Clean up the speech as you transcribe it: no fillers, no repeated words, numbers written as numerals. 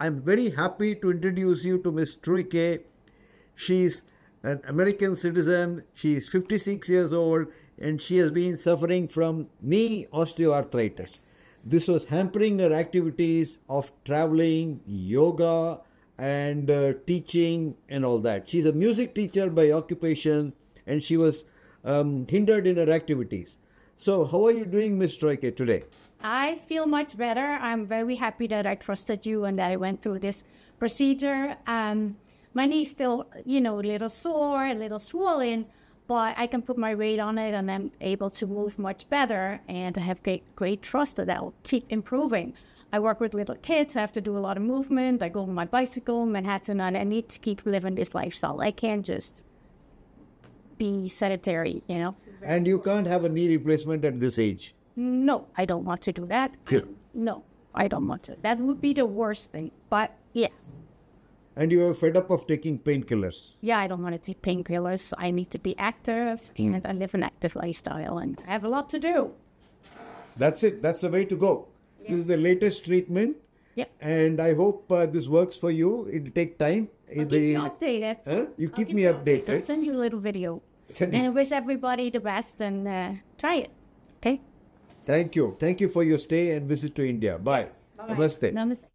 I'm very happy to introduce you to Miss Truike. She's an American citizen. She's 56 years old and she has been suffering from knee osteoarthritis. This was hampering her activities of traveling, yoga, and teaching and all that. She's a music teacher by occupation and she was hindered in her activities. So, how are you doing, Miss Truike, today? I feel much better. I'm very happy that I trusted you and that I went through this procedure. My knee's still, a little sore, a little swollen, but I can put my weight on it and I'm able to move much better. And I have great trust that I'll keep improving. I work with little kids. I have to do a lot of movement. I go on my bicycle, Manhattan, and I need to keep living this lifestyle. I can't just be sedentary, And you can't have a knee replacement at this age. No, I don't want to do that. Yeah. No, I don't want to. That would be the worst thing. But yeah. And you are fed up of taking painkillers. Yeah, I don't want to take painkillers. I need to be active and I live an active lifestyle and I have a lot to do. That's it. That's the way to go. Yes. This is the latest treatment. Yep. And I hope this works for you. It'll take time. I'll keep you updated. Huh? You I'll keep me updated. I'll send you a little video. And I wish everybody the best and try it. Okay? Thank you. Thank you for your stay and visit to India. Bye. Bye-bye. Namaste. Namaste.